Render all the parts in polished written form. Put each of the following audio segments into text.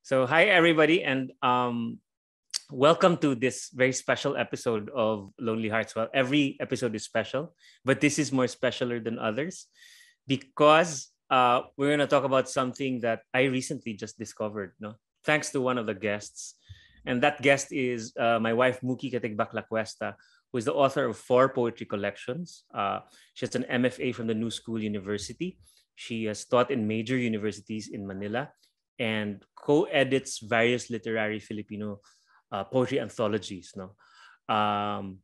So, hi everybody, and welcome to this very special episode of Lonely Hearts. Well, every episode is special, but this is more specialer than others because we're going to talk about something that I recently just discovered. No, thanks to one of the guests, and that guest is my wife Mookie Katigbak-Lacuesta, who is the author of 4 poetry collections. She has an MFA from the New School University. She has taught in major universities in Manila and co-edits various literary Filipino poetry anthologies. No, um,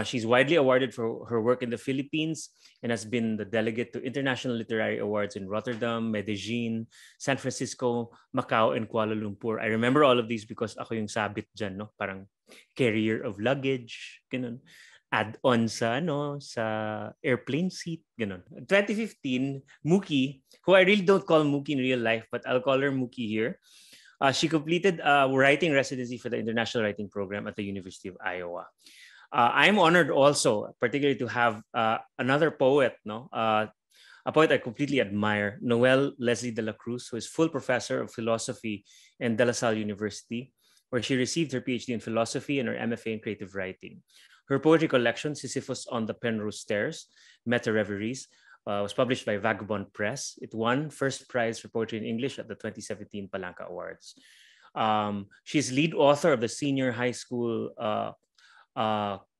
she's widely awarded for her work in the Philippines and has been the delegate to international literary awards in Rotterdam, Medellin, San Francisco, Macau, and Kuala Lumpur. I remember all of these because ako yung sabit dyan, no? Parang carrier of luggage, ganun. Add-on sa airplane seat, ganun. 2015, Mookie, who I really don't call Mookie in real life, but I'll call her Mookie here. She completed a writing residency for the International Writing Program at the University of Iowa. I'm honored also, particularly to have another poet, a poet I completely admire, Noelle Leslie Dela Cruz, who is full professor of philosophy in De La Salle University, where she received her PhD in philosophy and her MFA in creative writing. Her poetry collection, Sisyphus on the Penrose Stairs, Meta Reveries, was published by Vagabond Press. It won first prize for poetry in English at the 2017 Palanca Awards. She's lead author of the senior high school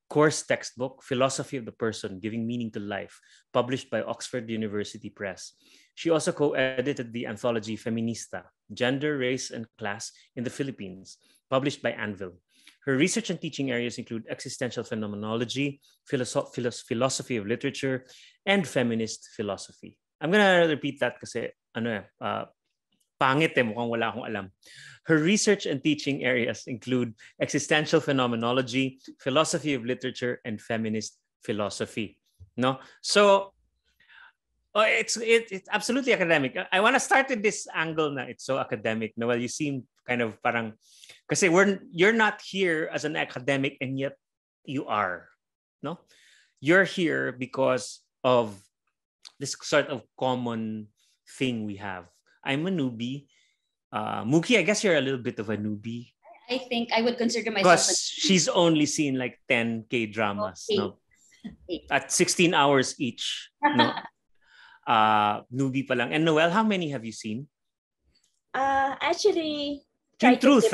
course textbook, Philosophy of the Person, Giving Meaning to Life, published by Oxford University Press. She also co-edited the anthology Feminista, Gender, Race, and Class in the Philippines, published by Anvil. Her research and teaching areas include existential phenomenology, philosophy of literature, and feminist philosophy. I'm gonna repeat that kasi pangit mukhang wala akong alam. Her research and teaching areas include existential phenomenology, philosophy of literature, and feminist philosophy. No, so it's absolutely academic. I want to start with this angle na it's so academic. Noelle, you seem kind of parang kasi you're not here as an academic and yet you are. No, you're here because of this sort of common thing we have. I'm a newbie. Mookie, I guess you're a little bit of a newbie. I think I would consider myself because she's only seen like 10 K-dramas, no? 8. At 16 hours each, no? Newbie pa lang. And Noelle, how many have you seen? Actually, yung truth,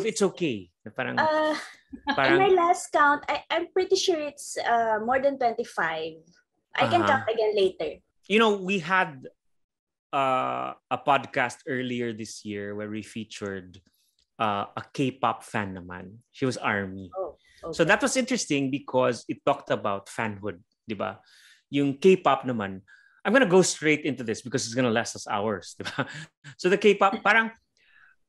it's okay. Parang, in my last count, I'm pretty sure it's more than 25. I can count again later. You know, we had a podcast earlier this year where we featured a K-pop fan naman. She was ARMY. Oh, okay. So that was interesting because it talked about fanhood, di ba? Yung K-pop naman, I'm gonna go straight into this because it's gonna last us hours, di ba? So the K-pop, parang,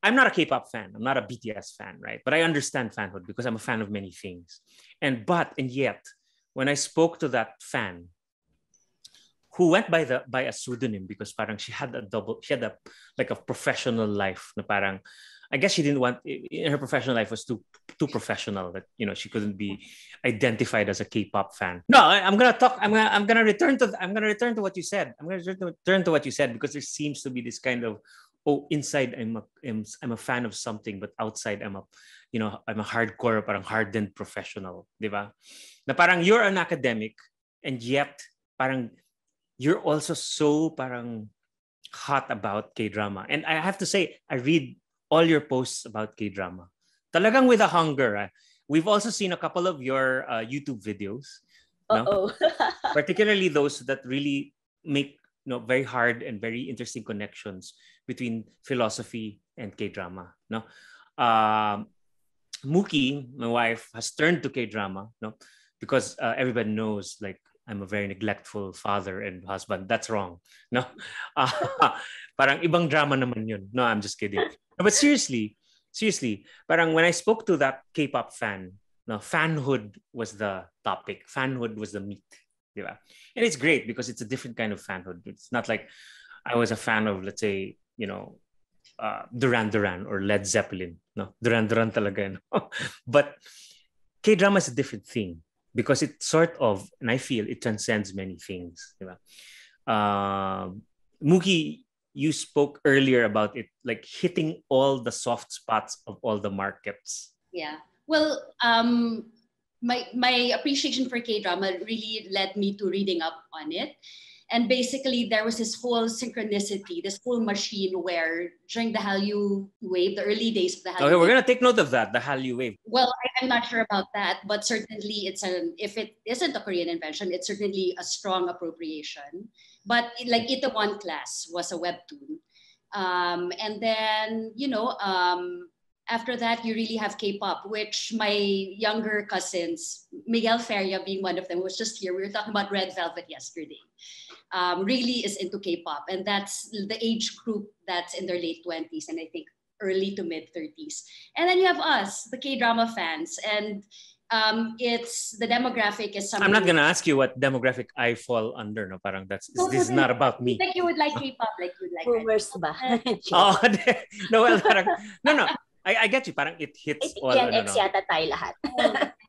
I'm not a K-pop fan. I'm not a BTS fan, right? But I understand fanhood because I'm a fan of many things. And yet, when I spoke to that fan, who went by a pseudonym because parang she had a professional life na parang I guess she didn't want in her professional life was too professional that she couldn't be identified as a K-pop fan. No, I'm gonna return to what you said. I'm gonna return to what you said because there seems to be this kind of inside I'm a fan of something but outside I'm a hardcore parang hardened professional, di ba? Na parang you're an academic and yet parang you're also so parang hot about K-drama. And I have to say, I read all your posts about K-drama. Talagang with a hunger. We've also seen a couple of your YouTube videos. No? Particularly those that really make very hard and very interesting connections between philosophy and K-drama. No? Mookie, my wife, has turned to K-drama because everybody knows like I'm a very neglectful father and husband. That's wrong. No? Parang ibang drama naman yun. No, I'm just kidding. No, but seriously, parang when I spoke to that K-pop fan, fanhood was the topic. Fanhood was the meat. Diba? And it's great because it's a different kind of fanhood. It's not like I was a fan of, let's say, Duran Duran or Led Zeppelin. No, Duran Duran talaga. No? But K-drama is a different thing. Because it sort of, and I feel it transcends many things. Mookie, you spoke earlier about it, like hitting all the soft spots of all the markets. Yeah. Well, my appreciation for K-drama really led me to reading up on it. And basically, there was this whole synchronicity, this whole machine where during the Hallyu wave, the early days of the Hallyu Okay, we're wave, going to take note of that, the Hallyu wave. well, I'm not sure about that, but certainly if it isn't a Korean invention, it's certainly a strong appropriation. But like Itaewon Class was a webtoon. And then, after that, you really have K-pop, which my younger cousins, Miguel Feria being one of them, was just here. We were talking about Red Velvet yesterday. Really is into K-pop. And that's the age group that's in their late 20s and I think early to mid 30s. And then you have us, the K-drama fans. And it's the demographic is something. I'm not going to ask you what demographic I fall under. No, parang this is not about me. Like you would like K-pop, like you would like. Boomers ba? Oh, no, well, parang, no. I get you. Parang it hits all. Gen X yata tayo lahat.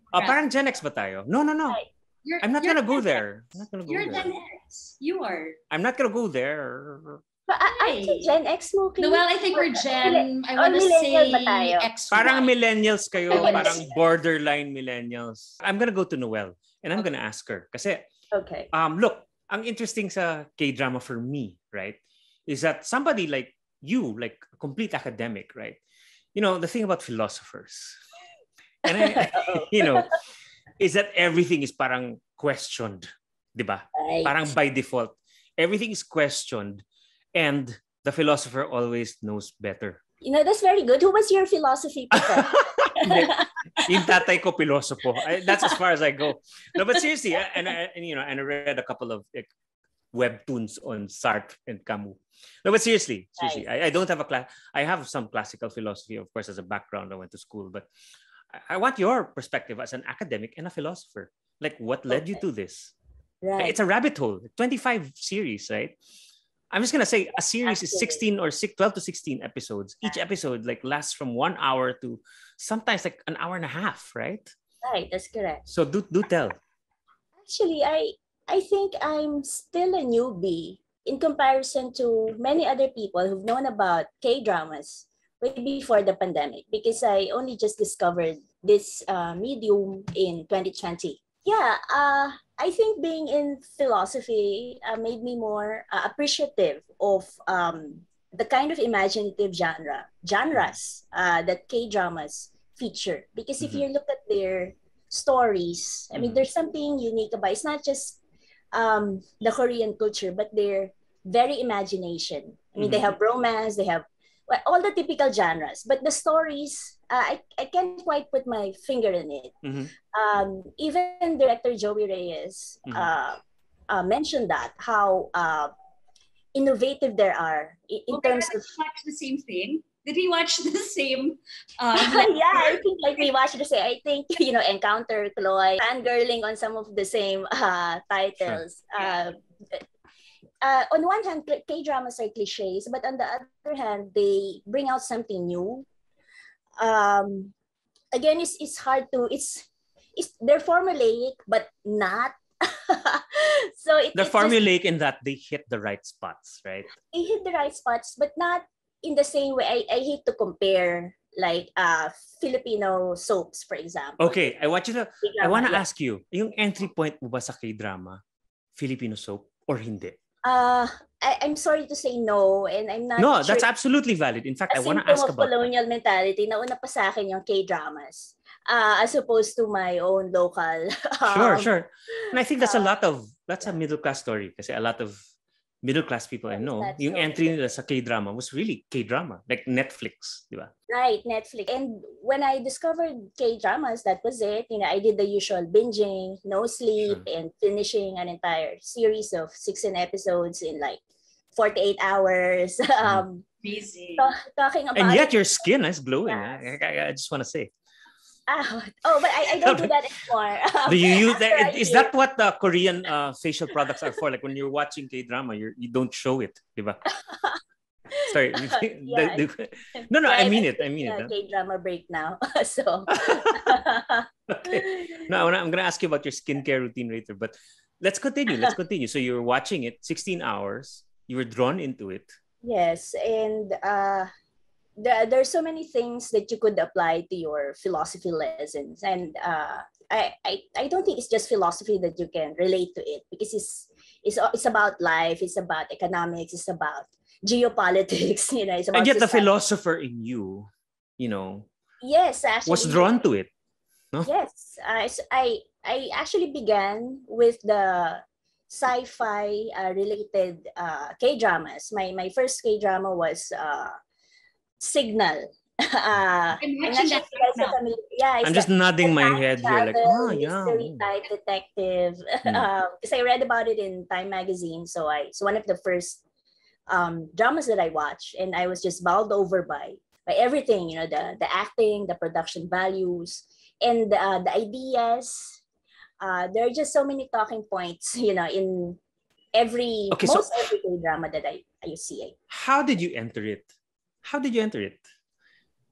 Parang Gen X ba tayo? No. I'm not gonna go there. I'm not gonna go You're there. Gen X. You are. I'm not gonna go there. But aren't you Gen X, Mookie? No, well, I think we're Gen. I want to say X. Parang millennials kayo. Parang borderline millennials. I'm gonna go to Noelle and I'm gonna ask her. Kasi, okay. Look, ang interesting sa K-drama for me, right, is that somebody like you, like a complete academic, right? The thing about philosophers, and is that everything is parang questioned, diba? Right. Parang by default, everything is questioned, and the philosopher always knows better. That's very good. Who was your philosophy professor? Yung tatay ko, pilosopo. That's as far as I go. No, but seriously, and I read a couple of webtoons on Sartre and Camus. No, but seriously, Nice. I don't have a class. I have some classical philosophy, of course, as a background. I went to school, but I want your perspective as an academic and a philosopher. Like, what led you to this? Right. It's a rabbit hole. 25 series, right? I'm just gonna say a series is 16 or 12 to 16 episodes. Each episode lasts from 1 hour to sometimes like an hour and a half, right? Right, that's correct. So do tell. Actually, I think I'm still a newbie in comparison to many other people who've known about K-dramas way before the pandemic because I only just discovered this medium in 2020. Yeah, I think being in philosophy made me more appreciative of the kind of imaginative genres that K-dramas feature. Because if you look at their stories, I mean, there's something unique about it. It's not just the Korean culture, but their very imagination. I mean, they have romance, they have all the typical genres, but the stories, I can't quite put my finger in it. Even director Joey Reyes mentioned that, how innovative there are in terms of... Watch the same thing? Did he watch the same? Yeah, I think we watched the same. I think, Encounter, Chloe, fangirling on some of the same titles. Sure. On one hand, K-dramas are cliches, but on the other hand, they bring out something new. Again, it's hard to... They're formulaic, but not. So they're formulaic in that they hit the right spots, right? They hit the right spots, but not in the same way. I hate to compare like Filipino soaps, for example. Okay, I want to ask you, yung entry point mo ba sa K-drama, Filipino soap or hindi? I'm sorry to say no, and I'm not. No, sure. that's absolutely valid. In fact, I want to ask about colonial mentality. Nauna pa sa akin yung K-dramas, as opposed to my own local. Sure. And I think that's a middle class story. Kasi a lot of middle class people I know, yung entry nila sa K-drama was really K-drama, like Netflix, di ba? Right, Netflix. And when I discovered K-dramas, that was it. I did the usual binging, no sleep, and finishing an entire series of 16 episodes in like 48 hours. Busy. Talking about... And yet your skin is glowing. Yes. I just want to say. But I don't do that anymore. Do you use that? Is that what the Korean facial products are for? Like when you're watching K-drama, you don't show it, diba? Sorry. No, I mean it. K-drama break now. So. Okay. No, I'm going to ask you about your skincare routine later, but let's continue. So you were watching it 16 hours. You were drawn into it. Yes, and there's so many things that you could apply to your philosophy lessons, and I don't think it's just philosophy that you can relate to it, because it's about life, it's about economics, it's about geopolitics. It's And about yet the society. philosopher in you, Yes, was actually, drawn to it. No? yes. I actually began with the sci-fi related K dramas. My first K drama was Signal. I'm I'm not watching sure that if you right guys are now. familiar. Yeah, I'm it's just the nodding my time head here like, travel yeah. mystery type detective. Mm. Because I read about it in Time magazine, so it's one of the first dramas that I watched, and I was just bowled over by everything. The acting, the production values, and the ideas. There are just so many talking points. In Okay, so most every K drama that I see. how did you enter it? How did you enter it?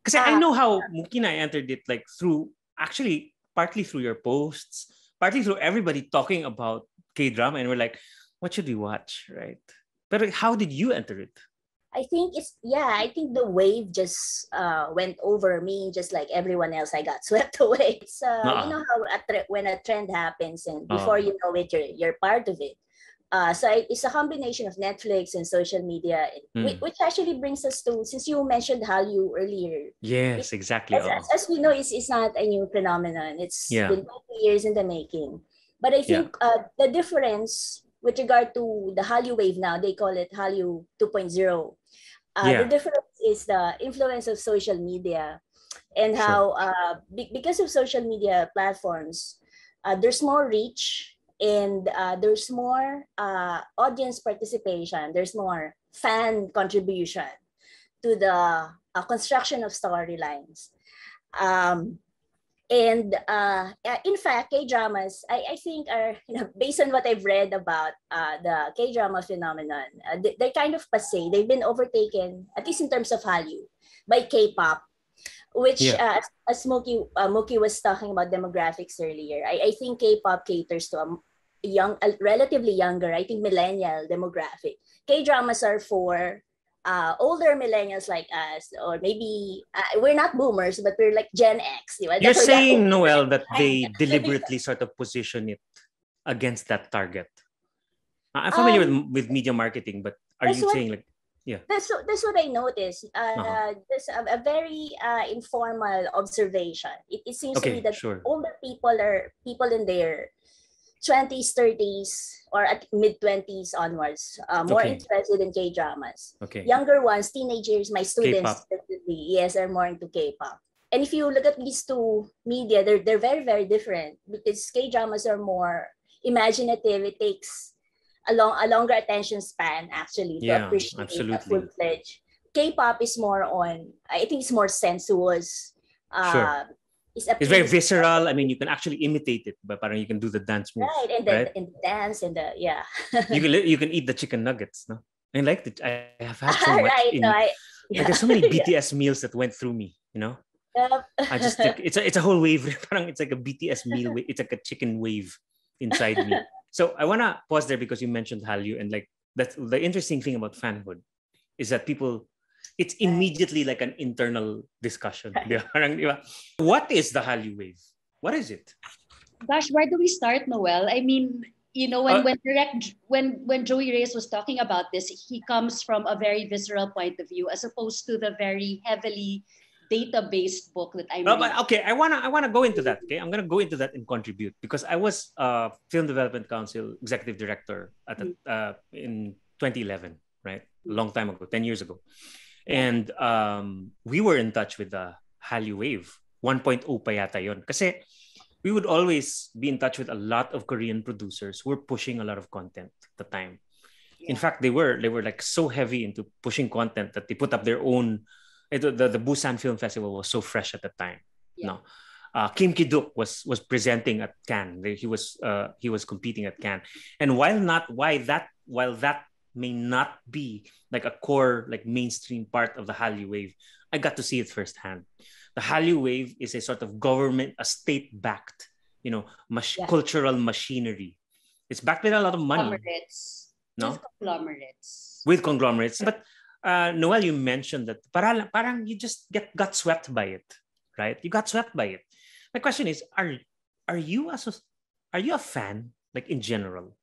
Because I Uh, know how Mookie and I entered it, like through, actually, partly through your posts, partly through everybody talking about K drama, and we're like, what should we watch, right? But how did you enter it? I think the wave just went over me, just like everyone else. I got swept away. It's you Uh-uh. know how when a trend happens, and before Uh, you know it, you're part of it. It's a combination of Netflix and social media, mm. which actually brings us to, since you mentioned Hallyu earlier. it, Yes, exactly. as we know, it's not a new phenomenon. It's Yeah, been 20 years in the making. But I yeah, think the difference with regard to the Hallyu wave now, they call it Hallyu 2.0. The yeah, difference is the influence of social media, and sure, how because of social media platforms, there's more reach, and there's more audience participation, there's more fan contribution to the construction of storylines. Um, and in fact, K dramas, I think, are, based on what I've read about the K drama phenomenon, they're kind of passe. They've been overtaken, at least in terms of Hallyu, by K-pop, which, yeah, as Mookie was talking about demographics earlier. I think K-pop caters to a relatively younger, I think, millennial demographic. K dramas are for older millennials like us, or maybe we're not boomers, but we're like Gen X. Di ba? You're We're that saying, old. Noel, that they deliberately sort of position it against that target. I'm familiar um, with media marketing, but are that's you what saying like, yeah, that's what I noticed. uh-huh. There's a very informal observation. It seems to me Okay, that sure, older people are people in their 20s, 30s, or at mid 20s onwards, more okay, interested in K dramas. okay, Younger ones, teenagers, my students, K-pop, definitely, yes, are more into K-pop. And if you look at these two media, they're very, very different, because K dramas are more imaginative. It takes a longer attention span, actually, to yeah, appreciate a full absolutely, fledged. K-pop is more on, I think it's more sensuous. sure. Uh, it's It's very appealing, visceral. I mean, you can actually imitate it, but parang you can do the dance right? moves, right? And the dance, and the, yeah. You can eat the chicken nuggets, no? I like it. I have had so much Right. in, So like, there's yeah. so many Yeah. BTS meals that went through me, you know? Yep. I just think it's a whole wave. Parang it's like a BTS meal. It's like a chicken wave inside me. So I wanna pause there because you mentioned Hallyu, and like that's the interesting thing about fanhood is that people, it's Right. immediately like an internal discussion. Di Right. ba? Parang, di ba? What is the Hallyu wave? What is it? Gosh, where do we start, Noel? I mean, Uh, when Joey Reyes was talking about this, he comes from a very visceral point of view, as opposed to the very heavily data-based book that I'm But reading. okay, I wanna go into that. Okay, I'm gonna go into that and contribute because I was film development council executive director at the, Mm, in 2011, right? A long time ago, 10 years ago, Yeah. and we were in touch with the Hallyu Wave 1.0 pa yata yon. Kasi we would always be in touch with a lot of Korean producers who were pushing a lot of content at the time. In yeah. fact, they were like so heavy into pushing content that they put up their own. The Busan Film Festival was so fresh at the time. Yeah. No, Kim Ki-duk was presenting at Cannes. He was competing at Cannes, and while that may not be like a core like mainstream part of the Hallyu wave, I got to see it firsthand. The Hallyu wave is a sort of government, a state-backed, Yeah. cultural machinery. It's backed with a lot of money, Conglomerates. With no, conglomerates. with conglomerates. But Noelle, you mentioned that parang you just got swept by it, right? You got swept by it. My question is, are you a fan, like in general?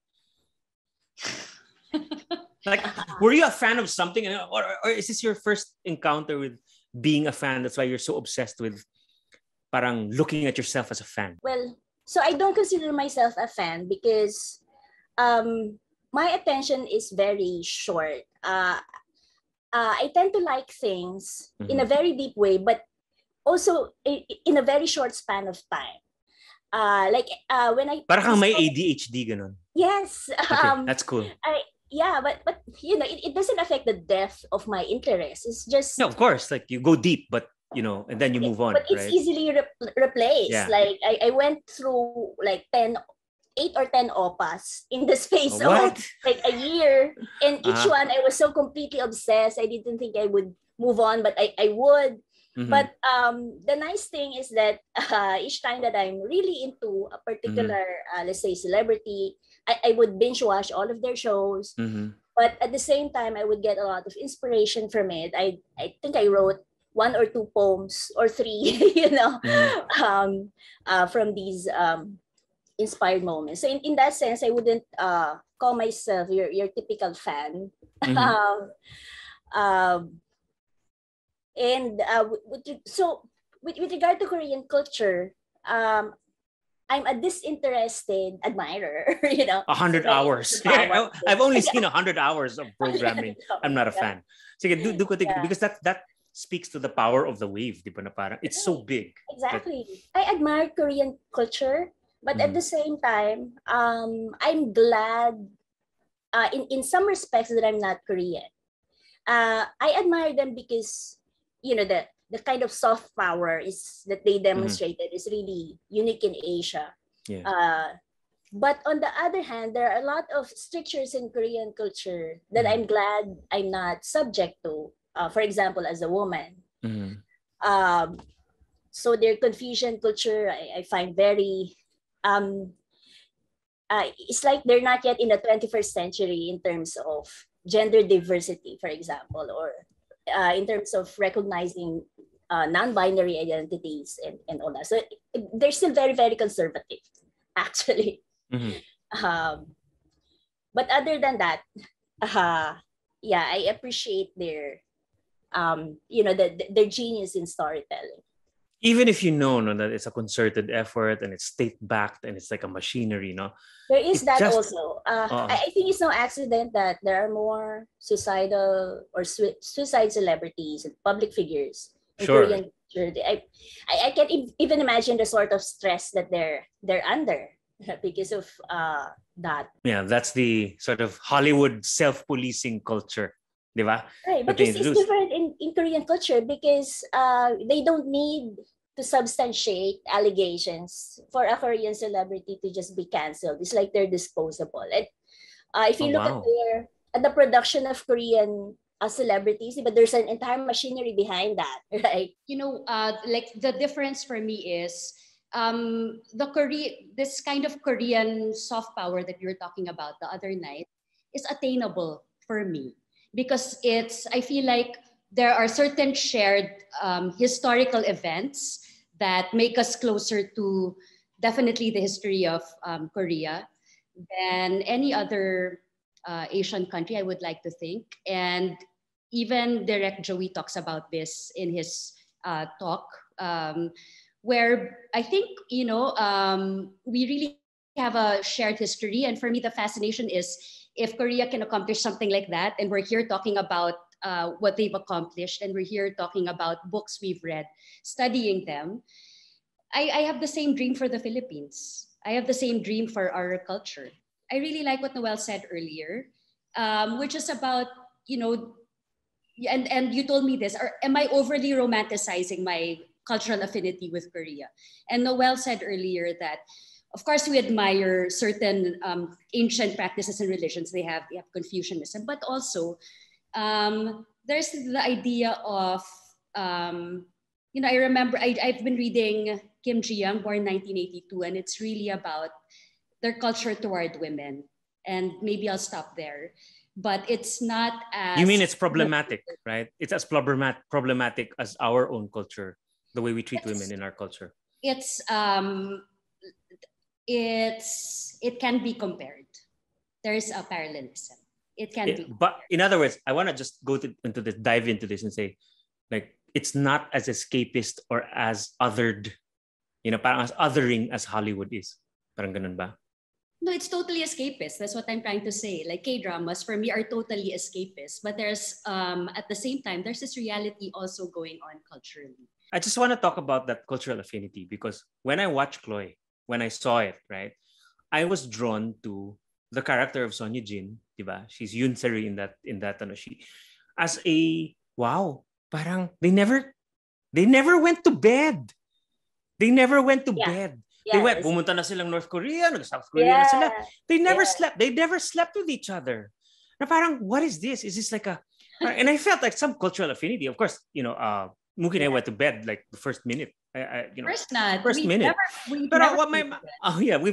Like, were you a fan of something, or is this your first encounter with being a fan? That's why you're so obsessed with parang looking at yourself as a fan. Well, so I don't consider myself a fan because my attention is very short. I tend to like things in a very deep way, but also in a very short span of time. When I parang may ADHD ganon. Yes. Okay, that's cool. But it doesn't affect the depth of my interest. It's just no, of course, like you go deep, but and then you move on. But it's right? easily replaced. Yeah. Like I went through like 8 or 10 opas in the space of like a year, and each one I was so completely obsessed. I didn't think I would move on, but I would. But the nice thing is that each time that I'm really into a particular, let's say, celebrity, I would binge watch all of their shows. But at the same time, I would get a lot of inspiration from it. I think I wrote 1 or 2 poems or 3, from these inspired moments. So in that sense, I wouldn't call myself your typical fan. With regard to Korean culture, I'm a disinterested admirer. 100 hours. Yeah, I've only seen 100 hours of programming. I'm not a fan. So do because that speaks to the power of the wave, di ba, na parang it's so big. Exactly. I admire Korean culture, but at the same time, I'm glad in some respects that I'm not Korean. I admire them because the kind of soft power is that they demonstrated is really unique in Asia. Yeah. But on the other hand, there are a lot of strictures in Korean culture that I'm glad I'm not subject to. For example, as a woman. So their Confucian culture, I find very, it's like they're not yet in the 21st century in terms of gender diversity, for example, or in terms of recognizing non-binary identities and all that. So they're still very, very conservative, actually. But other than that, I appreciate their their genius in storytelling. Even if you know that it's a concerted effort and it's state-backed and it's like a machinery, there is that also. I think it's no accident that there are more suicidal or suicide celebrities and public figures in Korean culture. I can't even imagine the sort of stress that they're under because of that. Yeah, that's the sort of Hollywood self-policing culture. Diba? Right, but it's different in Korean culture because they don't need to substantiate allegations for a Korean celebrity to just be canceled. It's like they're disposable. And if you look at the production of Korean celebrities, but there's an entire machinery behind that, right? Like the difference for me is this kind of Korean soft power that you were talking about the other night is attainable for me. Because I feel like there are certain shared historical events that make us closer to definitely the history of Korea than any other Asian country, I would like to think. And even Direct Joey talks about this in his talk, where I think, we really have a shared history. And for me, the fascination is, if Korea can accomplish something like that, and we're here talking about what they've accomplished, and we're here talking about books we've read, studying them, I have the same dream for the Philippines. I have the same dream for our culture. I really like what Noelle said earlier, which is about, and you told me this, or am I overly romanticizing my cultural affinity with Korea? And Noelle said earlier that, of course, we admire certain ancient practices and religions. They have Confucianism, but also there's the idea of, I remember I've been reading Kim Ji-young, born 1982, and it's really about their culture toward women. And maybe I'll stop there. but it's not as... You mean it's problematic, right? It's as problematic as our own culture, the way we treat women in our culture. It's it can be compared. There's a parallelism. It can be. But in other words, I want to just into this, dive into this and say, like, it's not as escapist or as othered, parang as othering as Hollywood is. Parang ganun ba? No, it's totally escapist. That's what I'm trying to say. Like K-dramas for me are totally escapist, but there's at the same time there's this reality also going on culturally. I just want to talk about that cultural affinity because when I watched Chloe, when I saw it, right, I was drawn to the character of Sonia Jin, diba? She's Yoon Seri in that she as a wow, parang they never went to bed. They never went to bed. They went, pumunta na silang North Korea, nag-South Korea na sila. They never slept. They never slept with each other. Na parang, what is this? Is this like a... And I felt like some cultural affinity. Of course, Mookie and I went to bed like the first minute. First minute. We've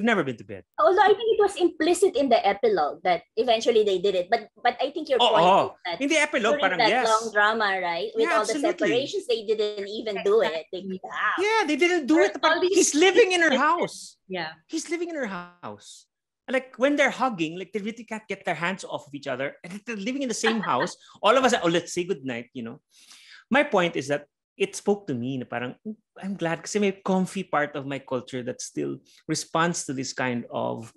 never been to bed. Although I think it was implicit in the epilogue that eventually they did it. But I think your point is that in the epilogue, during parang that yes. long drama, right? With all absolutely. the separations, they didn't even do it. They didn't do it. He's living in her house. Yeah. He's living in her house. Like when they're hugging, like they really can't get their hands off of each other. And they're living in the same house. All of us are, let's say goodnight, My point is that it spoke to me na parang, I'm glad kasi may comfy part of my culture that still responds to this kind of,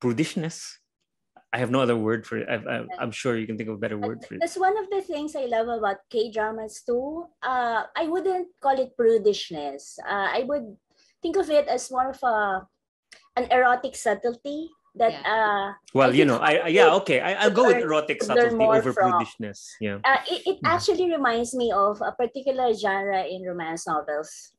prudishness. I have no other word for it. I'm sure you can think of a better word for it. That's one of the things I love about K-dramas too. I wouldn't call it prudishness. I would think of it as more of an erotic subtlety that I'll go with erotic subtlety over prudishness. It actually reminds me of a particular genre in romance novels,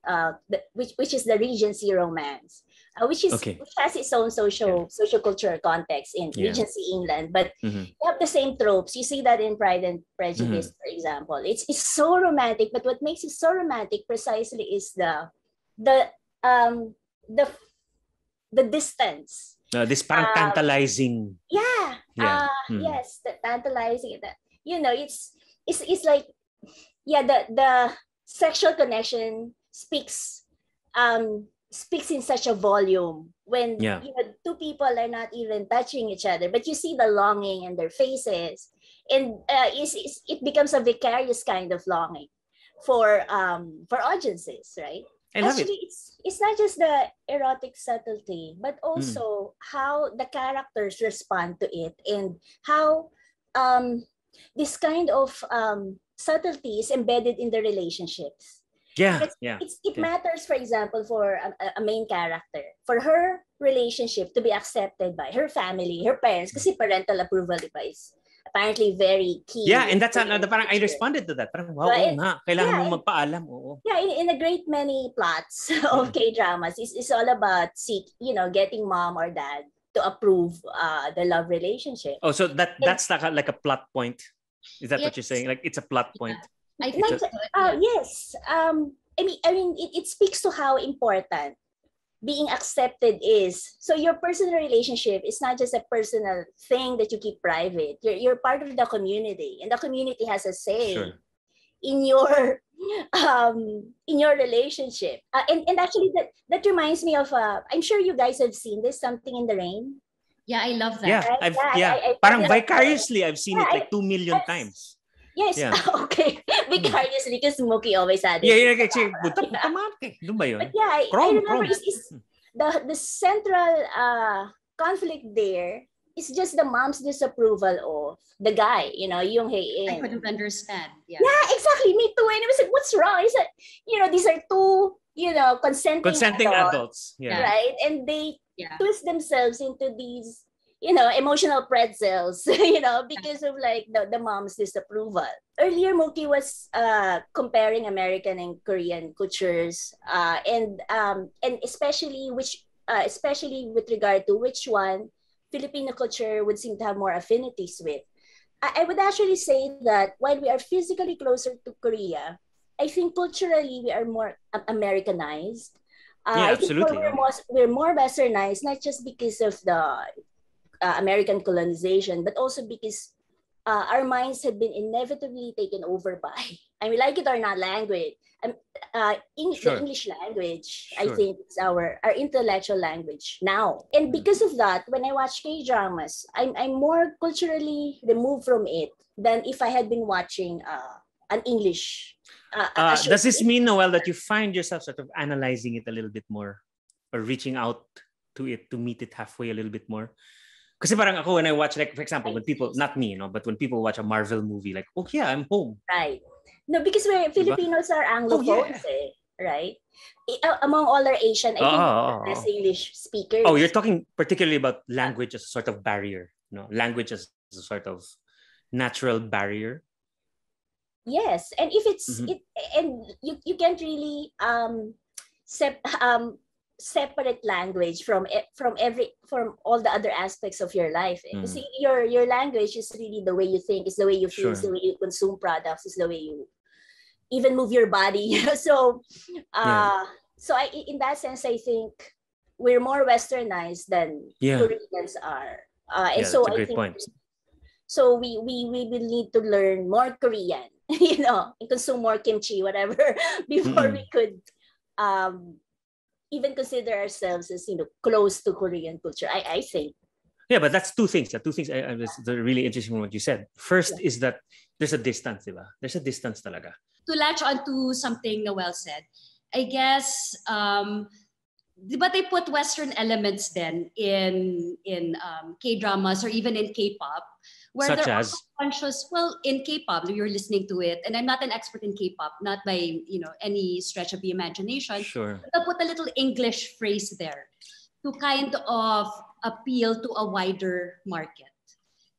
which is the Regency romance, which has its own social cultural context in Regency England, but you have the same tropes. You see that in Pride and Prejudice, for example. It's so romantic, but what makes it so romantic precisely is the distance. This parang tantalizing. Yes, the tantalizing. It's like the sexual connection speaks in such a volume when two people are not even touching each other, but you see the longing in their faces, and it becomes a vicarious kind of longing for audiences, right? Actually, it's not just the erotic subtlety, but also how the characters respond to it and how this kind of subtlety is embedded in the relationships. It matters, for example, for a main character, for her relationship to be accepted by her family, her parents, kasi parental approval is apparently very key. Yeah, and that's another, parang I responded to that. Parang, kailangan mo magpaalam. Yeah, in a great many plots of K-dramas, it's all about getting mom or dad to approve the love relationship. Oh, so that's like a plot point. Is that what you're saying? Like it's a plot point. Yes. I mean, it speaks to how important being accepted is. So your personal relationship is not just a personal thing that you keep private. You're part of the community, and the community has a say in your relationship. And actually, that reminds me of I'm sure you guys have seen this, Something in the Rain. Yeah, I love that. Yeah, right? Parang vicariously, I've seen it like 2 million times. Yes, okay. Vicariously, because Mookie always had it. But yeah, I remember the central conflict there is just the mom's disapproval of the guy, yung Hae-in. I couldn't understand. Yeah, exactly. Me too. And I was like, what's wrong? Is that, these are two, consenting adults. Right? And they twist themselves into these emotional pretzels, because of like the mom's disapproval. Earlier, Mookie was comparing American and Korean cultures, and especially with regard to which one Filipino culture would seem to have more affinities with. I would actually say that while we are physically closer to Korea, I think culturally we are more Americanized. Absolutely. We're more westernized, not just because of the American colonization, but also because our minds had been inevitably taken over by, I mean, like it or not, language. The English language, I Sure. think, is our intellectual language now. And because of that, when I watch K-dramas, I'm more culturally removed from it than if I had been watching an English a show. Does this mean, Noelle, that you find yourself sort of analyzing it a little bit more or reaching out to it to meet it halfway a little bit more? Kasi parang ako, when I watch, like, for example, when people, not me, but when people watch a Marvel movie, like, oh yeah, I'm home. Right. No, because Filipinos are Anglophones, right? Among all our Asian, I think we're less English speakers. Oh, you're talking particularly about language as a sort of barrier, language as a sort of natural barrier. Yes, and if it's and you can't really separate language from all the other aspects of your life. See, your language is really the way you think, it's the way you feel, it's the way you consume products, it's the way you even move your body. So in that sense, I think we're more westernized than Koreans are. And so that's a I great think point. so we will need to learn more Korean, and consume more kimchi, whatever, before we could even consider ourselves as close to Korean culture. I think. Yeah, but that's two things. Two things. It's really interesting what you said. First is that there's a distance, diba? There's a distance talaga. To latch onto something Noelle said, I guess, but they put Western elements then in K-dramas or even in K-pop, where such they're as also conscious. Well, in K-pop, you're listening to it, and I'm not an expert in K-pop, not by any stretch of the imagination. Sure. But they'll put a little English phrase there to kind of appeal to a wider market.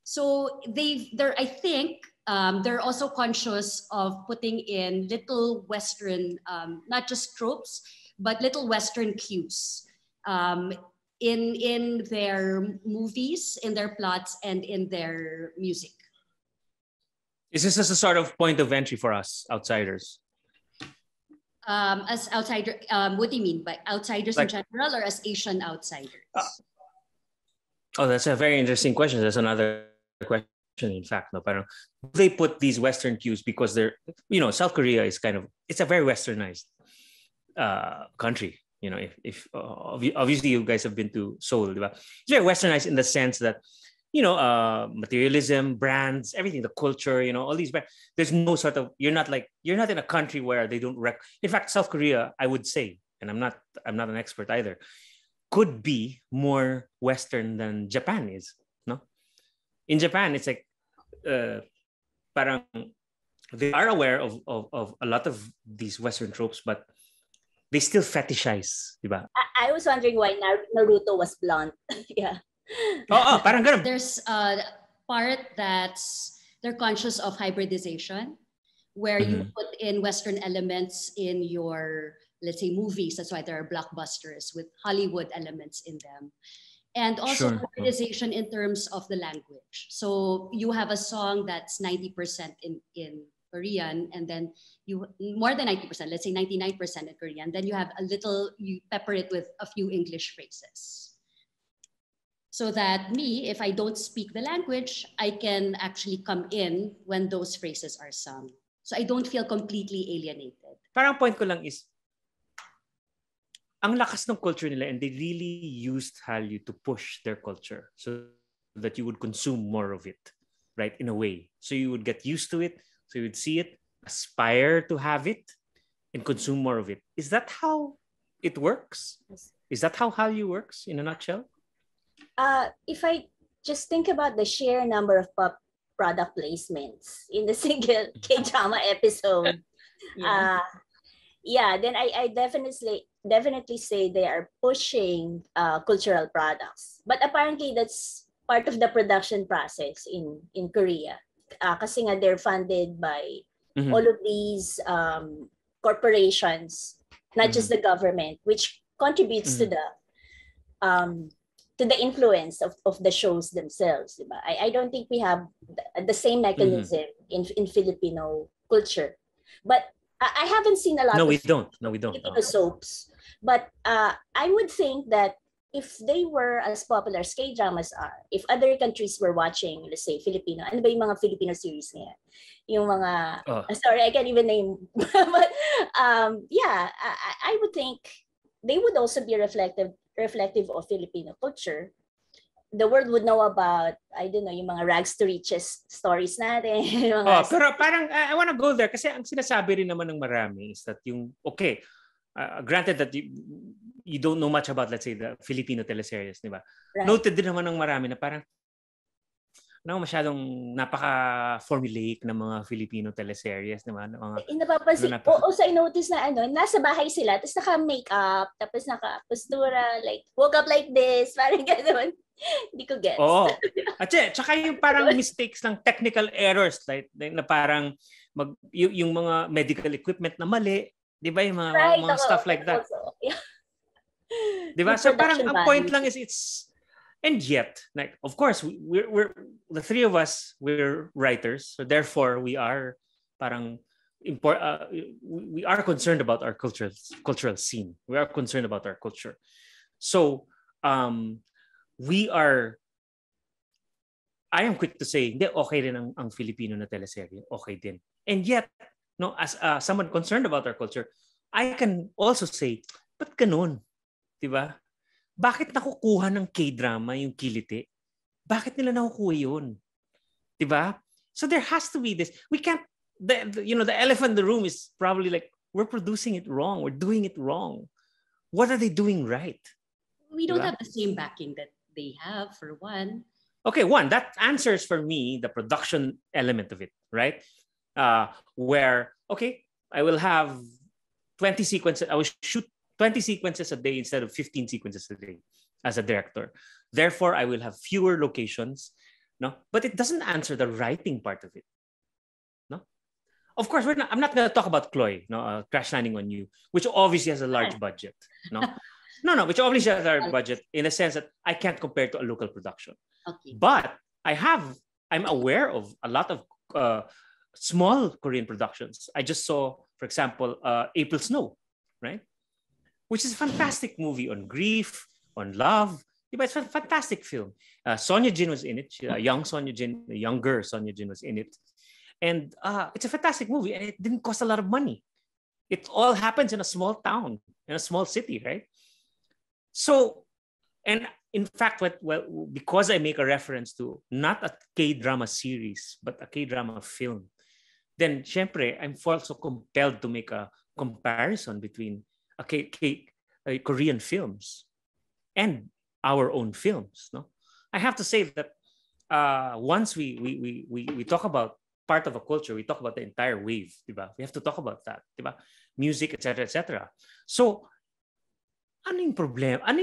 So I think they're also conscious of putting in little Western, not just tropes, but little Western cues in their movies, in their plots, and in their music. Is this as a sort of point of entry for us outsiders? As outsider, what do you mean by outsiders in general, or as Asian outsiders? That's a very interesting question. That's another question. In fact, parang they put these Western cues because they're, South Korea is it's a very Westernized country. If obviously you guys have been to Seoul, diba? It's very Westernized in the sense that, materialism, brands, everything, the culture, all these brands. There's no sort of, you're not in a country where they don't in fact, South Korea, I would say, and I'm not an expert either, could be more Western than Japan is. No, in Japan, it's like, parang they are aware of a lot of these Western tropes, but they still fetishize, diba? I was wondering why Naruto was blonde. Yeah. Parang ganun. There's a part that's they're conscious of hybridization, where you put in Western elements in your, let's say, movies. That's why there are blockbusters with Hollywood elements in them. And also hybridization in terms of the language. So you have a song that's 90% in Korean, and then you more than 90%, let's say 99% in Korean. Then you have you pepper it with a few English phrases. So that if I don't speak the language, I can actually come in when those phrases are sung. So I don't feel completely alienated. Parang point ko lang is, ang lakas ng culture nila, and they really used Hallyu to push their culture so that you would consume more of it, right? In a way. So you would get used to it, so you would see it, aspire to have it, and consume more of it. Is that how it works? Is that how Hallyu works in a nutshell? If I just think about the sheer number of product placements in the single K-drama episode, then I definitely say they are pushing cultural products. But apparently that's part of the production process in Korea. Kasi nga they're funded by all of these corporations, not just the government, which contributes to the influence of the shows themselves. Diba? I don't think we have the same mechanism in Filipino culture. But I haven't seen a lot of we don't. Filipino soaps. But I would think that if they were as popular as K-dramas are, if other countries were watching, let's say, Filipino, ano ba yung mga Filipino series ngayon? Yung mga, sorry, I can't even name. But yeah, I would think they would also be reflective of Filipino culture. The world would know about, I don't know, yung mga rags to riches stories natin. Pero parang, I wanna go there kasi ang sinasabi rin naman ng marami is that yung, okay, granted that you don't know much about, let's say, the Filipino teleseries, di ba? Right. Noted din naman ng marami na parang masyadong napaka-formulaic ng mga Filipino teleseries, di ba? Napapansin, so I-notice na nasa bahay sila, tapos naka-makeup, tapos naka-postura, like, woke up like this, parang gano'n. Hindi ko gets. Oo. At saka yung parang mistakes ng technical errors, like, na parang yung mga medical equipment na mali, di ba? Yung mga stuff like that. Yeah. Di ba? So parang ang point lang is and yet, like, of course, we're the three of us, we're writers, so therefore we are parang we are concerned about our cultural scene. We are concerned about our culture. So I am quick to say, hindi, okay rin ang Filipino na teleserye. Okay din. And yet, no, as someone concerned about our culture, I can also say, ba't ganun? Diba? Bakit nakukuha ng K-drama yung kiliti? Bakit nila nakukuha yun? Diba? So there has to be this. We can't, the elephant in the room is probably like, we're producing it wrong. We're doing it wrong. What are they doing right? We don't have the same backing that they have, for one. Okay, one, that answers for me the production element of it, right? Where, okay, I will have 20 sequences. I will shoot 20 sequences a day instead of 15 sequences a day as a director. Therefore, I will have fewer locations. No, but it doesn't answer the writing part of it. No, of course, I'm not going to talk about Chloe, no, Crash Landing on You, which obviously has a large budget. No, which obviously has a large budget in a sense that I can't compare to a local production. Okay. But I'm aware of a lot of small Korean productions. I just saw, for example, April Snow, right? Which is a fantastic movie on grief, on love. It's a fantastic film. Sonia Jin was in it. Younger Sonia Jin was in it. And it's a fantastic movie. And it didn't cost a lot of money. It all happens in a small town, in a small city, right? So, and in fact, because I make a reference to not a K-drama series, but a K-drama film, then, syempre, I'm also compelled to make a comparison between Korean films and our own films. No, I have to say that once we talk about part of a culture, we talk about the entire wave. Diba? We have to talk about that. Diba? Music, etc., etc. So, ano yung problema? Ano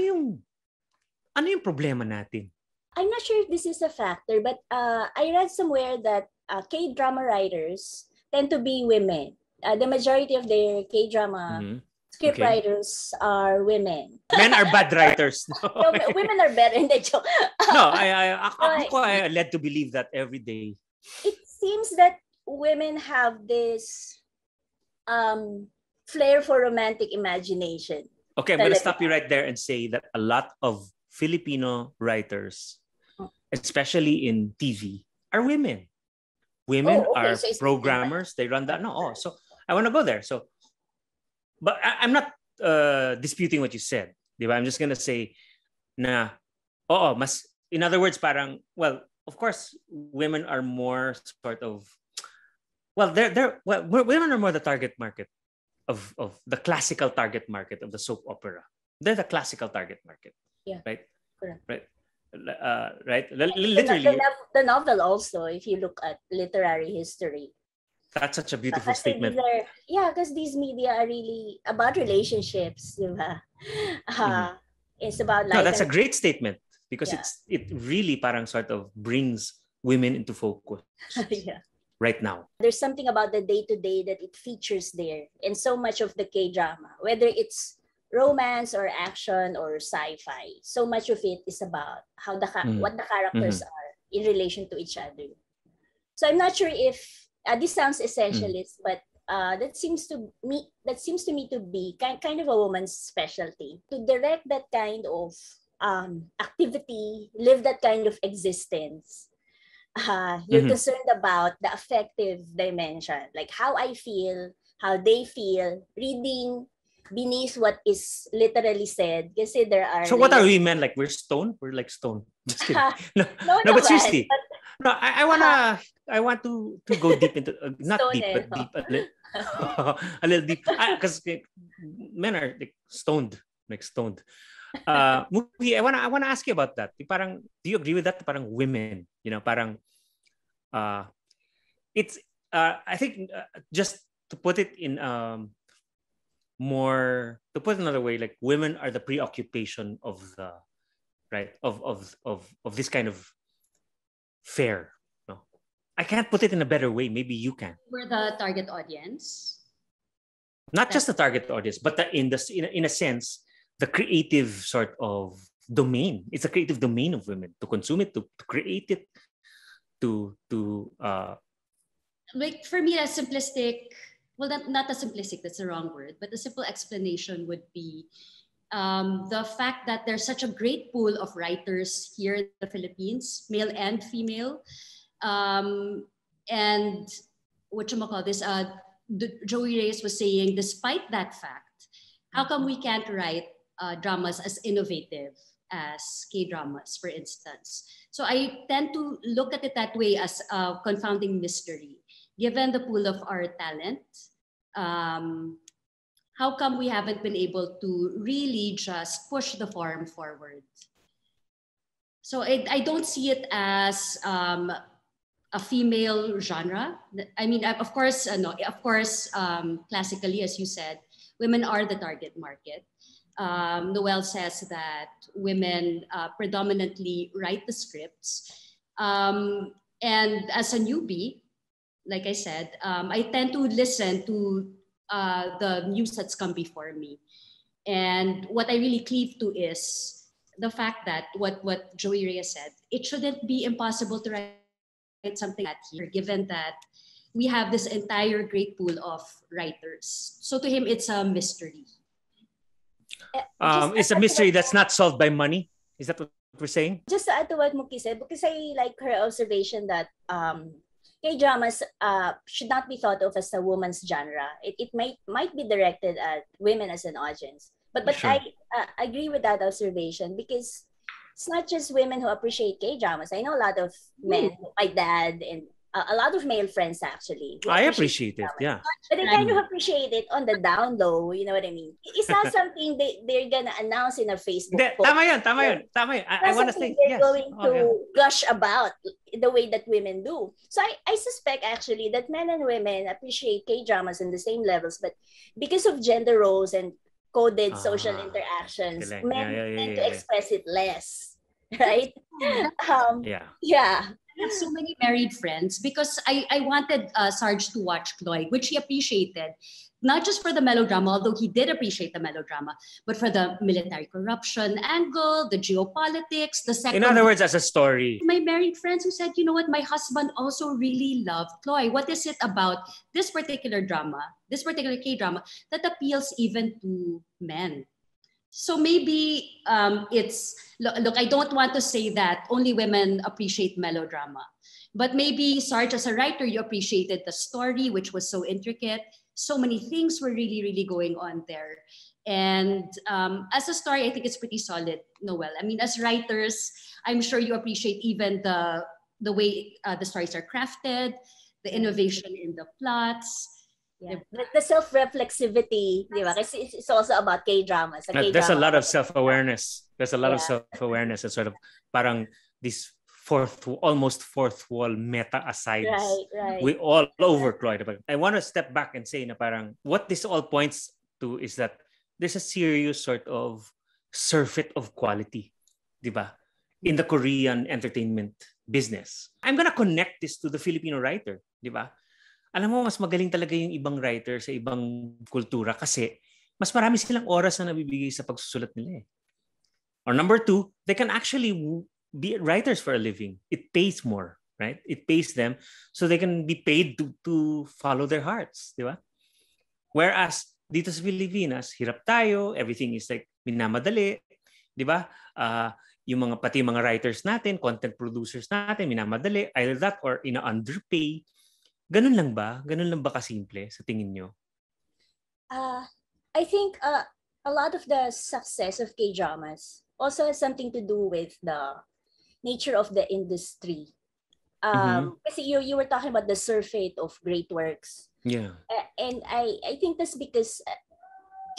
yung problema natin? I'm not sure if this is a factor, but I read somewhere that K-drama writers tend to be women. The majority of their K-drama script writers are women. Men are bad writers. No, women are better. Hindi, joke. No, I led to believe that every day. It seems that women have this flair for romantic imagination. Okay, I'm going to stop you right there and say that a lot of Filipino writers, especially in TV, are women. Women are programmers. They run that. So I want to go there. So, but I'm not disputing what you said. Diba? I'm just going to say na, in other words, parang, well, of course, women are more sort of, women are more the target market of the classical target market of the soap opera. They're the classical target market. Yeah. Right? Correct. Right. Right. Literally. The novel also, if you look at literary history. That's such a beautiful statement. Because these media are really about relationships. Diba? It's about life. No, that's a great statement because it really parang sort of brings women into focus. Right now. There's something about the day-to-day that it features there. And so much of the K-drama, whether it's romance or action or sci-fi, so much of it is about how what the characters are in relation to each other. So I'm not sure if this sounds essentialist, but that seems to me to be kind of a woman's specialty to direct that kind of activity, live that kind of existence, you're concerned about the affective dimension, like how I feel, how they feel, reading beneath what is literally said. Kasi there are So what are we men? Like we're stone? We're like stone. Just kidding. No, no, no, but naman. seriously. No, I want to go deep into not Stone deep, but no? deep a little deep. Because men are like stoned. Mookie, I wanna ask you about that. Parang, do you agree with that? Parang women, parang it's I think just to put it in more to put it another way, like women are the preoccupation of the right of this kind of fare. No, I can't put it in a better way. Maybe you can. We're the target audience. Not just the target audience, but in a sense, the creative sort of domain. It's a creative domain of women to consume it, to create it, to like for me, a simplistic, well, not a simplistic, that's the wrong word, but a simple explanation would be the fact that there's such a great pool of writers here in the Philippines, male and female. And whatchamacall this, Joey Reyes was saying, despite that fact, how come we can't write dramas as innovative as K-dramas, for instance? So I tend to look at it that way, as a confounding mystery. Given the pool of our talent, how come we haven't been able to really just push the form forward? So I don't see it as a female genre. I mean, of course, no. Of course, classically, as you said, women are the target market. Noelle says that women predominantly write the scripts. And as a newbie, like I said, I tend to listen to the news that's come before me. And what I really cleave to is the fact that what Joey Reyes said, it shouldn't be impossible to write something like that here, given that we have this entire great pool of writers. So to him, it's a mystery. It's a mystery that's not solved by money. Is that what we're saying? Just to add to what Mookie said, because I like her observation that K-dramas should not be thought of as a woman's genre. It might be directed at women as an audience. But Sure. I agree with that observation, because it's not just women who appreciate K-dramas. I know a lot of men, my dad, and a lot of male friends actually. I appreciate it, yeah. But they kind of appreciate it on the down low, you know what I mean? It's not something they're gonna announce in a Facebook post. Tama yun. I want to think, they're yes. going to gush about the way that women do. So I suspect actually that men and women appreciate K-dramas in the same levels, but because of gender roles and coded social interactions, men tend to express it less, right? Yeah. I have so many married friends because I wanted Sarge to watch Chloe, which he appreciated, not just for the melodrama, although he did appreciate the melodrama, but for the military corruption angle, the geopolitics, the second. In other words, as a story. My married friends who said, you know what, my husband also really loved Chloe. What is it about this particular drama, this particular K-drama, that appeals even to men? So maybe it's, look, I don't want to say that only women appreciate melodrama, but maybe Sarge, as a writer, you appreciated the story, which was so intricate. So many things were really, really going on there. And as a story, I think it's pretty solid, Noelle. I mean, as writers, I'm sure you appreciate even the way the stories are crafted, the innovation in the plots. Yeah. The self-reflexivity, di ba? Kasi it's also about K-dramas. There's a lot of self-awareness. There's a lot of self-awareness and sort of parang this almost fourth wall meta asides. Right. We all over Chloe. I want to step back and say na parang what this all points to is that there's a serious sort of surfeit of quality, di ba? In the Korean entertainment business. I'm gonna connect this to the Filipino writer, di ba? Alam mo, mas magaling talaga yung ibang writer sa ibang kultura kasi mas marami silang oras na nabibigay sa pagsusulat nila eh. Or number two, they can actually be writers for a living. It pays more, right? It pays them so they can be paid to follow their hearts, di ba? Whereas dito sa Pilipinas, hirap tayo, everything is like minamadali. 'di ba? Yung pati mga writers natin, content producers natin, minamadali, either that or ina-underpay. Ganun lang ba? Ganun lang ba kasimple sa tingin nyo? I think a lot of the success of K-dramas also has something to do with the nature of the industry. Kasi you were talking about the surfeit of great works. Yeah. And I think that's because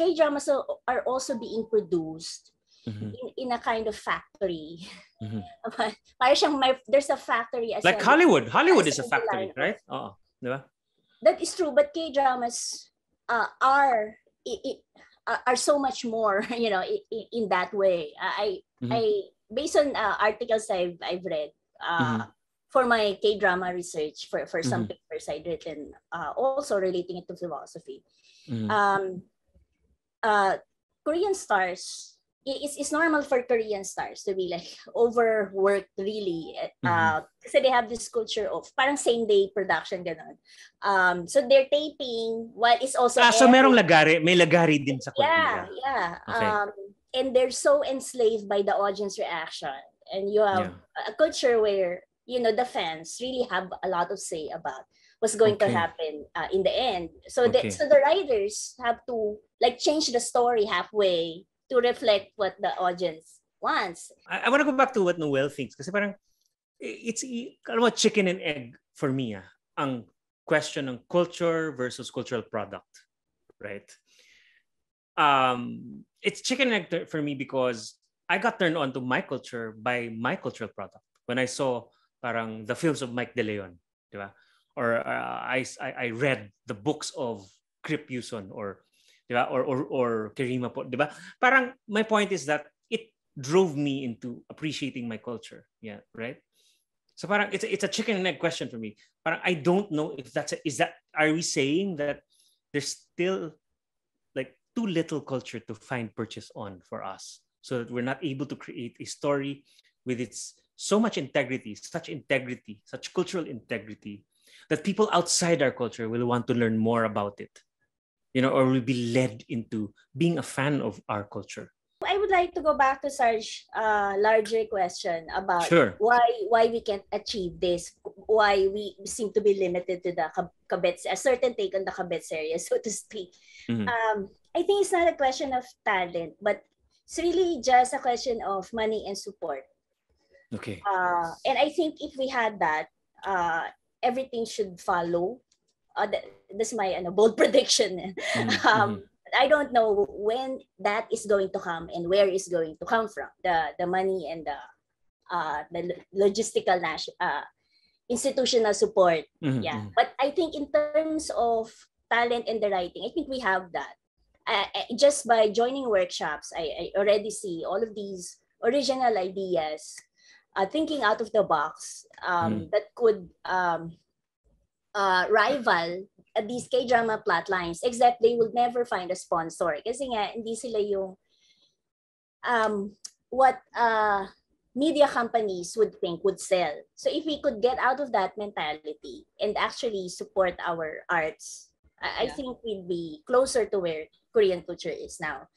K-dramas are also being produced in a kind of factory. Parang siyang there's a factory as like well. Hollywood is a factory, right? Oo, di ba? That is true, but K-dramas are so much more, in that way. I based on articles I've read for my K-drama research for some papers I'd written, also relating it to philosophy. Korean stars, it's normal for Korean stars to be like overworked really. Kasi they have this culture of parang same day production ganon. So they're taping while it's also so merong lagari, may lagari din sa Korea. Yeah. Okay. And they're so enslaved by the audience reaction, and you have a culture where the fans really have a lot of say about what's going to happen in the end. So the writers have to like change the story halfway to reflect what the audience wants. I want to go back to what Noelle thinks kasi parang it's chicken and egg for me ang question ng culture versus cultural product, right? It's chicken and egg for me because I got turned on to my culture by my cultural product when I saw parang the films of Mike De Leon, di ba? Or I read the books of Krip Yuson or diba? Or Karima po, diba? Parang my point is that it drove me into appreciating my culture. Yeah, right? So parang it's a chicken and egg question for me. Parang I don't know if are we saying that there's still like too little culture to find purchase on for us so that we're not able to create a story with its so much integrity, such cultural integrity that people outside our culture will want to learn more about it. Or will be led into being a fan of our culture. I would like to go back to Sarge's larger question about why we can't achieve this, why we seem to be limited to the kabets, a certain take on the kabets area, so to speak. I think it's not a question of talent, but it's really just a question of money and support. Okay. And I think if we had that, everything should follow. This is my bold prediction. I don't know when that is going to come and where it's going to come from. The money and the logistical institutional support. But I think in terms of talent and the writing, I think we have that. Just by joining workshops, I already see all of these original ideas, thinking out of the box, that could rival these K-drama plot lines, except they will never find a sponsor. Kasi nga, hindi sila yung what media companies would think would sell. So if we could get out of that mentality and actually support our arts, I think we'd be closer to where Korean culture is now.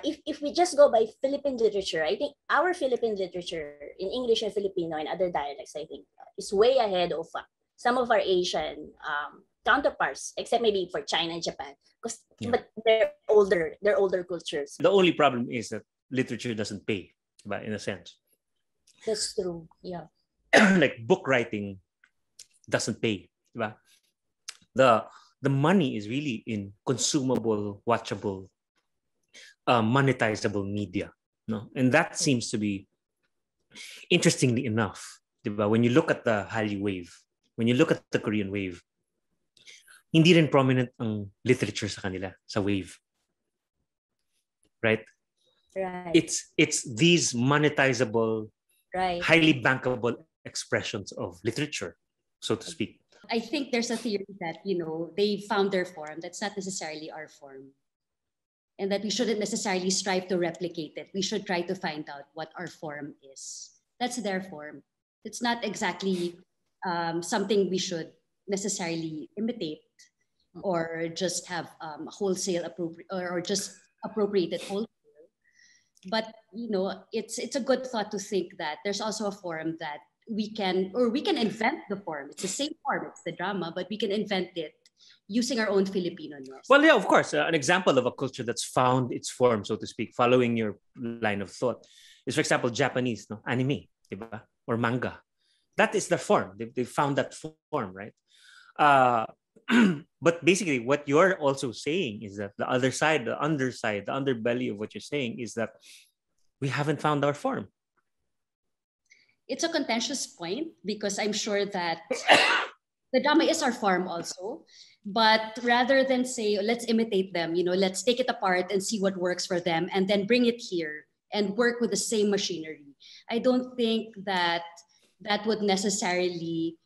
If we just go by Philippine literature, I think our Philippine literature in English and Filipino and other dialects, I think, is way ahead of some of our Asian counterparts, except maybe for China and Japan, but they're older cultures. The only problem is that literature doesn't pay, but in a sense. That's true. Yeah. Like book writing doesn't pay, right? The money is really in consumable, watchable, monetizable media, no? And that seems to be, interestingly enough, diba? When you look at the Hallyu wave, when you look at the Korean wave, hindi rin prominent ang literature sa kanila, sa wave. Right? Right. It's these monetizable, highly bankable expressions of literature, so to speak. I think there's a theory that, they found their form. That's not necessarily our form. And that we shouldn't necessarily strive to replicate it. We should try to find out what our form is. That's their form. It's not exactly something we should necessarily imitate or just have wholesale or just appropriate it wholesale. But it's a good thought to think that there's also a form that we can invent the form. It's the same form, it's the drama, but we can invent it using our own Filipino-ness. Well, yeah, of course. An example of a culture that's found its form, so to speak, following your line of thought, is, for example, Japanese, no? Anime, diba? Or manga. That is the form. They found that form, right? Uh, but basically, what you're also saying is that the other side, the underside, the underbelly of what you're saying is that we haven't found our form. It's a contentious point because I'm sure that the drama is our form also. But rather than say, let's imitate them, let's take it apart and see what works for them and then bring it here and work with the same machinery. I don't think that would necessarily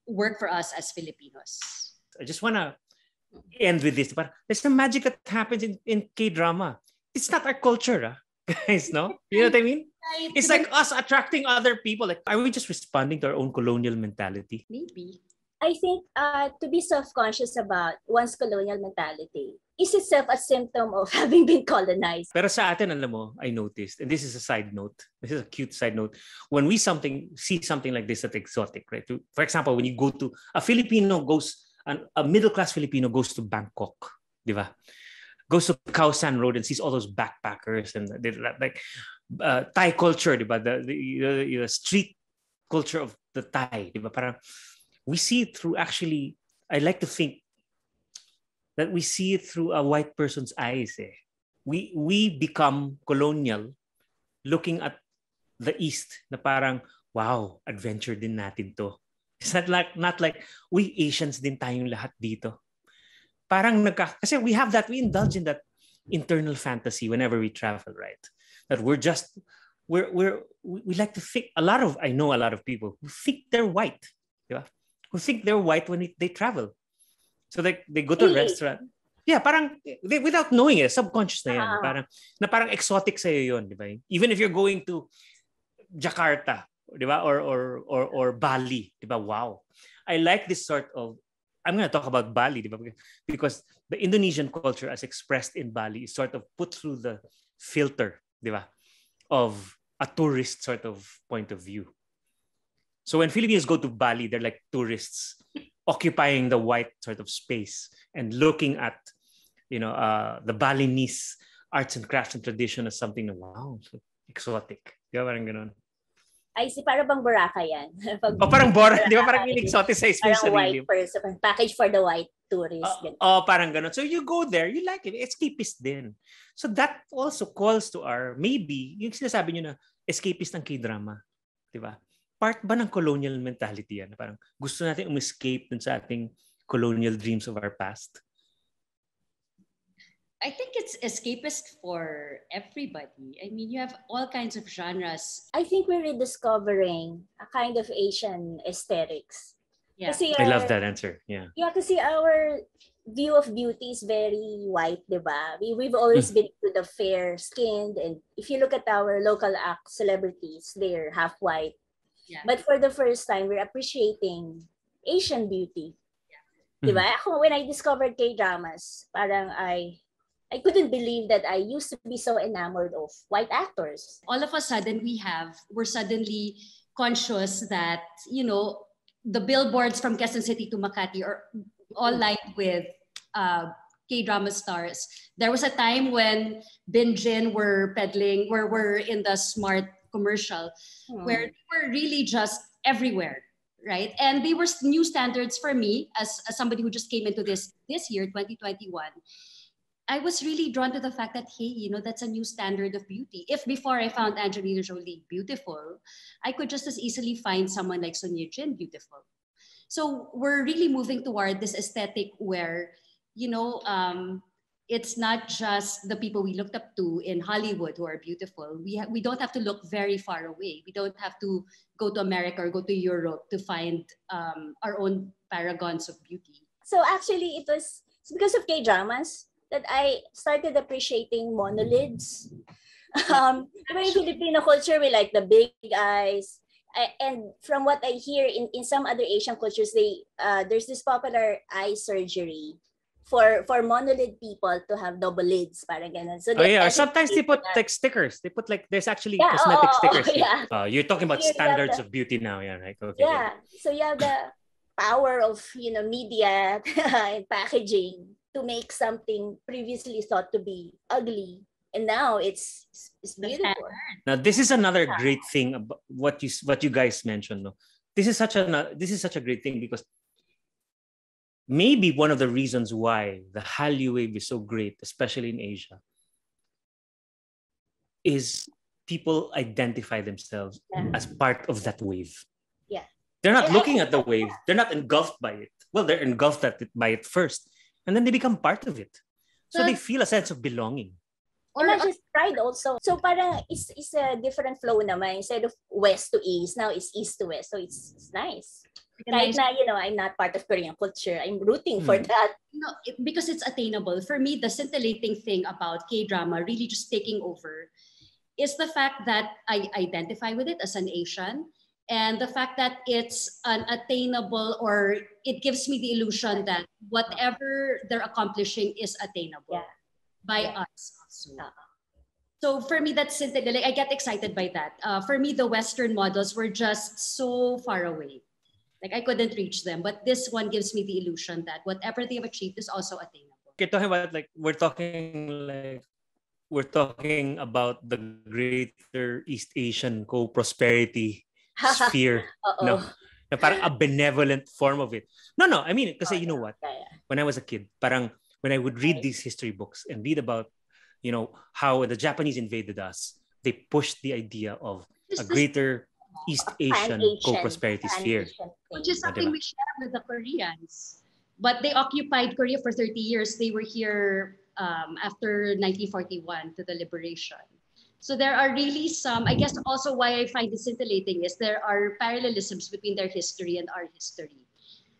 work for us as Filipinos. I just want to end with this. But there's some magic that happens in K-drama. It's not our culture, guys, no? You know what I mean? It's like us attracting other people. Like, are we just responding to our own colonial mentality? Maybe. I think to be self-conscious about one's colonial mentality is itself a symptom of having been colonized. Pero sa atin, alam mo, I noticed, and this is a side note, this is a cute side note, when we see something like this that's exotic, right? For example, when you go to, a middle-class Filipino goes to Bangkok, di ba? Goes to Khao San Road and sees all those backpackers and like Thai culture, di ba? The street culture of the Thai, di ba? Parang, we see it through, actually, I like to think that we see it through a white person's eyes. We become colonial looking at the East na parang, wow, adventure din natin to. It's not like we Asians din tayong lahat dito. Parang kasi we indulge in that internal fantasy whenever we travel, right? That we like to think, I know a lot of people who think they're white. Diba? Who think they're white when they travel. So they go to a restaurant. Yeah, parang without knowing it, subconscious na yan. Parang exotic sa'yo yun, di ba? Even if you're going to Jakarta, di ba? Or Bali, di ba? Wow. I like this sort of, I'm going to talk about Bali, di ba? Because the Indonesian culture as expressed in Bali is sort of put through the filter, di ba? Of a tourist sort of point of view. So when Filipinos go to Bali, they're like tourists occupying the white sort of space and looking at, the Balinese arts and crafts and tradition as something na, wow, so exotic. Di ba parang ganun? Ay, parang bang Boracay yan. Parang Boracay. Di ba parang in-exoticize mo yung sarili? Parang white person. Package for the white tourist. Parang ganun. So you go there, you like it. Escapist din. So that also calls to maybe, yung sinasabi nyo na escapist ng K-drama. Di ba? Part ba ng colonial mentality yan? Parang gusto natin escape dun sa ating colonial dreams of our past? I think it's escapist for everybody. I mean, you have all kinds of genres. I think we're rediscovering a kind of Asian aesthetics. Yeah. I love that answer. Yeah. Yeah, kasi our view of beauty is very white, diba? We've always been to the fair-skinned, and if you look at our local act celebrities, they're half white. Yeah. But for the first time, we're appreciating Asian beauty. Yeah. Diba? Ako, when I discovered K-dramas, parang I couldn't believe that I used to be so enamored of white actors. All of a sudden, we're suddenly conscious that, the billboards from Quezon City to Makati are all lined with K-drama stars. There was a time when Binjin were in the Smart commercial, where they were really just everywhere, right? And they were new standards for me as somebody who just came into this year, 2021. I was really drawn to the fact that, hey, that's a new standard of beauty. If before I found Angelina Jolie beautiful, I could just as easily find someone like Son Ye-jin beautiful. So we're really moving toward this aesthetic where, it's not just the people we looked up to in Hollywood who are beautiful. We don't have to look very far away. We don't have to go to America or go to Europe to find our own paragons of beauty. So actually, it's because of K-dramas that I started appreciating monolids. In Filipino culture, we like the big eyes. And from what I hear in some other Asian cultures, there's this popular eye surgery for monolid people to have double lids, parang ganun. So Oh yeah, or sometimes they put like stickers. They put like there's actually cosmetic stickers. Yeah. You're talking about You have standards the- of beauty now, yeah, right? Okay. Yeah. So you have the power of, media and packaging to make something previously thought to be ugly, and now it's beautiful. Now this is another great thing about what you guys mentioned. No, this is such a great thing because maybe one of the reasons why the Hallyu wave is so great, especially in Asia, is people identify themselves as part of that wave. Yeah. They're not looking at the wave. They're not engulfed by it. Well, they're engulfed by it first, and then they become part of it. So they feel a sense of belonging. Or not just pride also. So parang it's a different flow naman. Instead of west to east, now it's east to west. So it's nice. Kahit na, I'm not part of Korean culture, I'm rooting for that. Because it's attainable. For me, the scintillating thing about K-drama really just taking over is the fact that I identify with it as an Asian, and the fact that it's an attainable, or it gives me the illusion that whatever they're accomplishing is attainable by us also. So for me, that's scintillating. I get excited by that. For me, the Western models were just so far away. Like I couldn't reach them, but this one gives me the illusion that whatever they've achieved is also attainable. Okay, talking about we're talking about the greater East Asian co-prosperity sphere. No, na parang a benevolent form of it. No. I mean, because you know what? When I was a kid, parang when I would read these history books and read about, how the Japanese invaded us, they pushed the idea of a greater East Asian co-prosperity sphere. Which is something we share with the Koreans. But they occupied Korea for 30 years. They were here after 1941 to the liberation. So there are really some, I guess also why I find it scintillating is there are parallelisms between their history and our history.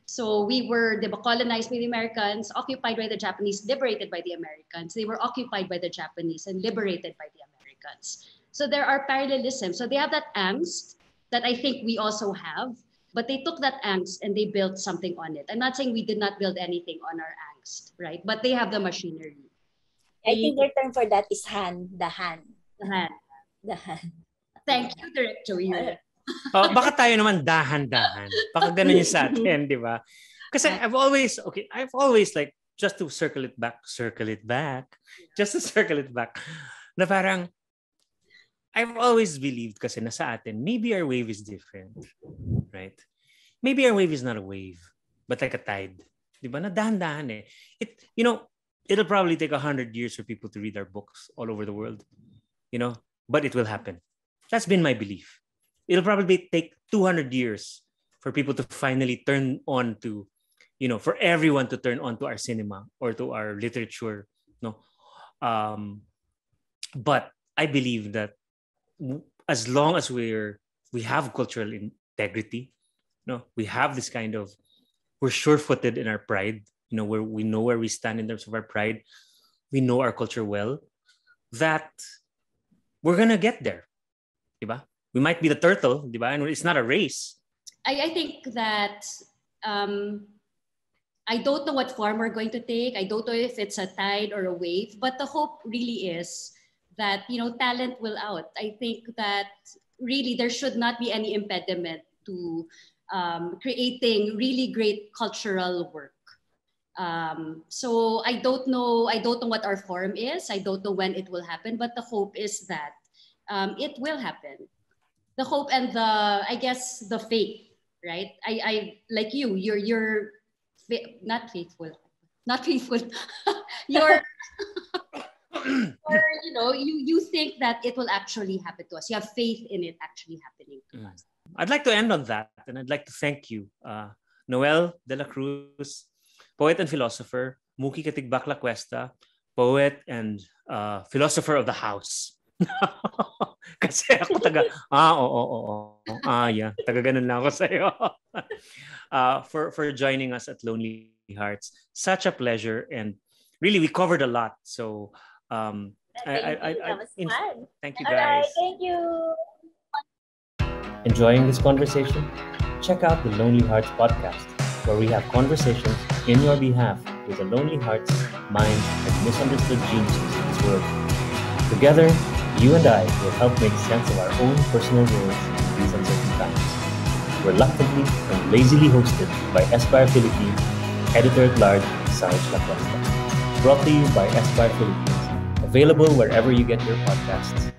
So we were colonized by the Americans, occupied by the Japanese, liberated by the Americans. They were occupied by the Japanese and liberated by the Americans. So there are parallelisms. So they have that angst that I think we also have, but they took that angst and they built something on it. I'm not saying we did not build anything on our angst, right? But they have the machinery. I think their term for that is the hand. Thank you, Director. Baka tayo naman dahan-dahan. Baka ganun yung sa atin, di ba? Kasi I've always like, just to circle it back, na parang, I've always believed kasi na sa atin, maybe our wave is different, right? Maybe our wave is not a wave, but like a tide. Di ba? Na dahan-dahan eh. It'll probably take 100 years for people to read our books all over the world, but it will happen. That's been my belief. It'll probably take 200 years for people to finally turn on to, for everyone to turn on to our cinema or to our literature. But I believe that as long as we have cultural integrity, we have this kind of, we're sure-footed in our pride, where we know where we stand in terms of our pride, we know our culture well, that we're gonna get there, diba? We might be the turtle, diba? And it's not a race. I think that I don't know what form we're going to take. I don't know if it's a tide or a wave, but the hope really is that, talent will out. I think that really there should not be any impediment to creating really great cultural work. So I don't know what our form is. I don't know when it will happen, but the hope is that it will happen. The hope and the faith, right? I like you're not faithful. You're or you think that it will actually happen to us. You have faith in it actually happening to us. I'd like to end on that, and I'd like to thank you, Noelle Dela Cruz, poet and philosopher, Mookie Katigbak-Lacuesta, poet and philosopher of the house. Kasi ako taga ganun lang ako sa'yo. For joining us at Lonely Hearts. Such a pleasure, and really we covered a lot. So That was fun. Thank you All guys. right, thank you. Enjoying this conversation? Check out the Lonely Hearts podcast, where we have conversations in your behalf with the lonely hearts, minds, and misunderstood geniuses in this world. Together, you and I will help make sense of our own personal roles in these uncertain times. Reluctantly and lazily hosted by Esquire Philippines, Editor-at-Large Sarge Lacuesta. Brought to you by Esquire Philippines. Available wherever you get your podcasts.